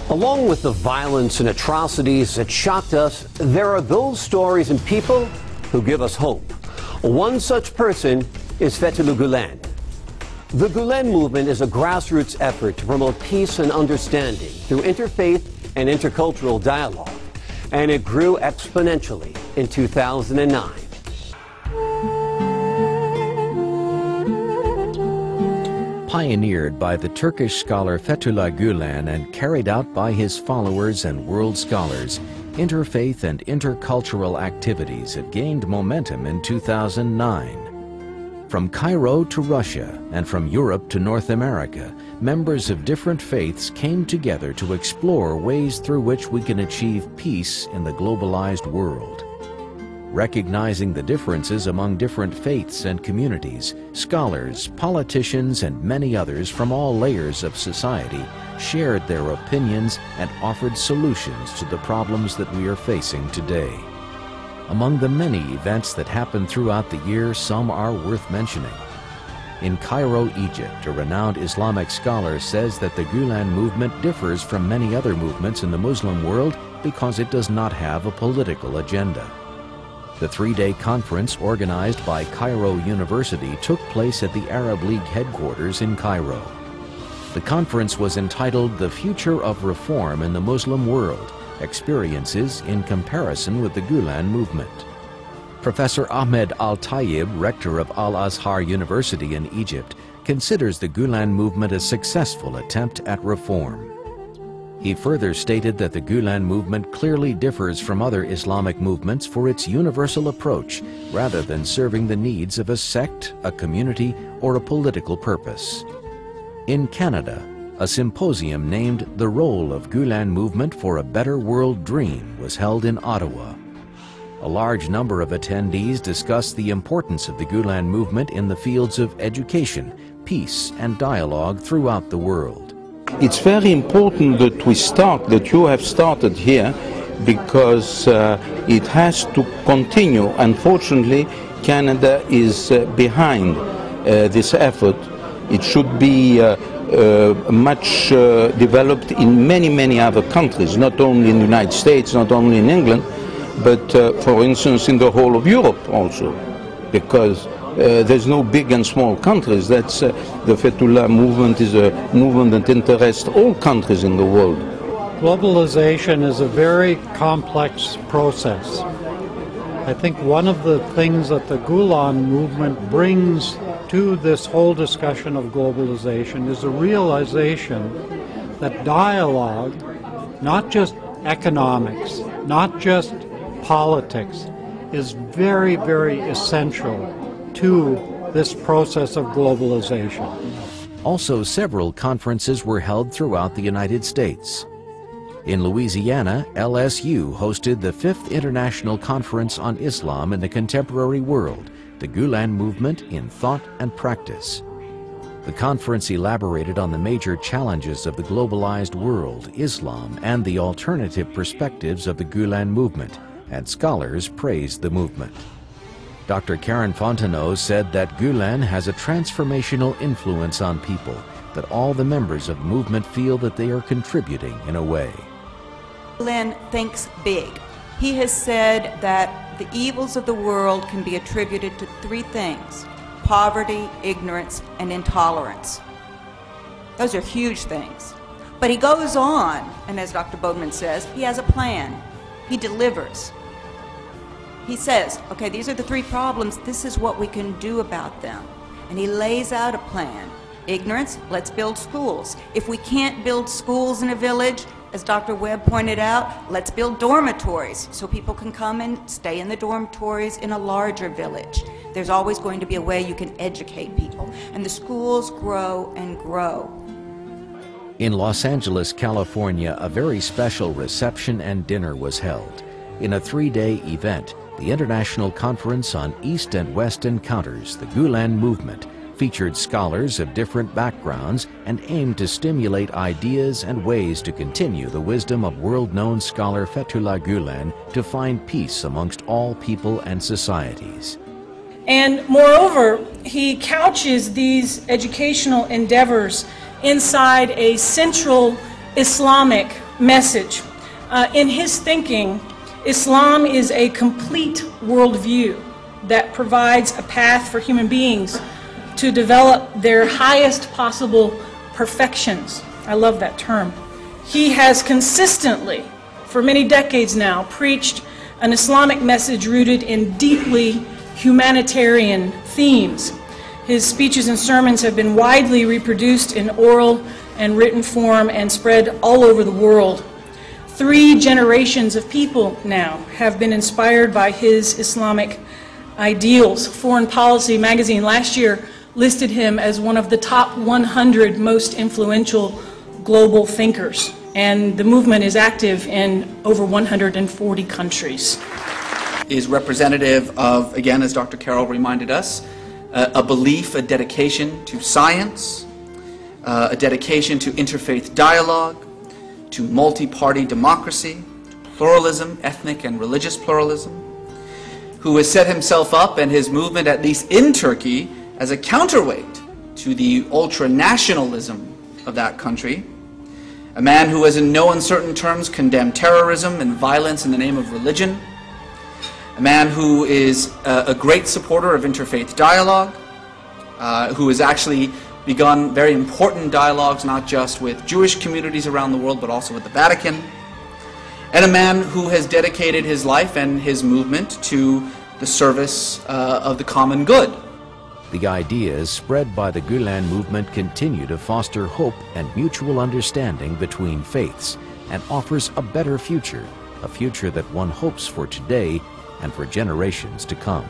Along with the violence and atrocities that shocked us, there are those stories and people who give us hope. One such person is Fettullah Gulen. The Gulen movement is a grassroots effort to promote peace and understanding through interfaith and intercultural dialogue, and it grew exponentially in 2009. Pioneered by the Turkish scholar Fettullah Gulen and carried out by his followers and world scholars, interfaith and intercultural activities had gained momentum in 2009. From Cairo to Russia and from Europe to North America, members of different faiths came together to explore ways through which we can achieve peace in the globalized world. Recognizing the differences among different faiths and communities, scholars, politicians, and many others from all layers of society shared their opinions and offered solutions to the problems that we are facing today. Among the many events that happened throughout the year, some are worth mentioning. In Cairo, Egypt, a renowned Islamic scholar says that the Gulen movement differs from many other movements in the Muslim world because it does not have a political agenda. The three-day conference organized by Cairo University took place at the Arab League headquarters in Cairo. The conference was entitled "The Future of Reform in the Muslim World: Experiences in Comparison with the Gulen Movement." Professor Ahmed Al-Tayyib, rector of Al-Azhar University in Egypt, considers the Gulen movement a successful attempt at reform. He further stated that the Gulen movement clearly differs from other Islamic movements for its universal approach, rather than serving the needs of a sect, a community, or a political purpose. In Canada, a symposium named "The Role of Gulen Movement for a Better World Dream" was held in Ottawa. A large number of attendees discussed the importance of the Gulen movement in the fields of education, peace, and dialogue throughout the world. It's very important that you have started here, because it has to continue. Unfortunately, Canada is behind this effort. It should be much developed in many other countries, not only in the United States, not only in England, but for instance in the whole of Europe also, because there's no big and small countries. That's the Fettullah movement is a movement that interests all countries in the world. Globalization is a very complex process. I think one of the things that the Gulen movement brings to this whole discussion of globalization is a realization that dialogue, not just economics, not just politics, is very essential to this process of globalization. Also, several conferences were held throughout the United States. In Louisiana, LSU hosted the 5th International Conference on Islam in the Contemporary World, the Gulen Movement in Thought and Practice. The conference elaborated on the major challenges of the globalized world, Islam, and the alternative perspectives of the Gulen movement, and scholars praised the movement. Dr. Karen Fontenot said that Gulen has a transformational influence on people, that all the members of the movement feel that they are contributing in a way. Gulen thinks big. He has said that the evils of the world can be attributed to 3 things: poverty, ignorance, and intolerance. Those are huge things. But he goes on, and as Dr. Bodman says, he has a plan. He delivers. He says, okay, these are the 3 problems, this is what we can do about them. And he lays out a plan. Ignorance, let's build schools. If we can't build schools in a village, as Dr. Webb pointed out, let's build dormitories so people can come and stay in the dormitories in a larger village. There's always going to be a way you can educate people. And the schools grow and grow. In Los Angeles, California, a very special reception and dinner was held. In a 3-day event, the International Conference on East and West Encounters, the Gulen Movement, featured scholars of different backgrounds and aimed to stimulate ideas and ways to continue the wisdom of world-known scholar Fettullah Gulen to find peace amongst all people and societies. And moreover, he couches these educational endeavors inside a central Islamic message. In his thinking, Islam is a complete worldview that provides a path for human beings to develop their highest possible perfections. I love that term. He has consistently, for many decades now, preached an Islamic message rooted in deeply humanitarian themes. His speeches and sermons have been widely reproduced in oral and written form and spread all over the world. 3 generations of people now have been inspired by his Islamic ideals. Foreign Policy magazine last year listed him as one of the top 100 most influential global thinkers, and the movement is active in over 140 countries. Is representative of, again, as Dr. Carroll reminded us, a belief, a dedication to science, a dedication to interfaith dialogue, to multi-party democracy, to pluralism, ethnic and religious pluralism, who has set himself up and his movement, at least in Turkey, as a counterweight to the ultra-nationalism of that country, a man who has in no uncertain terms condemned terrorism and violence in the name of religion, a man who is a great supporter of interfaith dialogue, who has actually begun very important dialogues not just with Jewish communities around the world but also with the Vatican, and a man who has dedicated his life and his movement to the service of the common good. The ideas spread by the Gulen movement continue to foster hope and mutual understanding between faiths and offers a better future, a future that one hopes for today and for generations to come.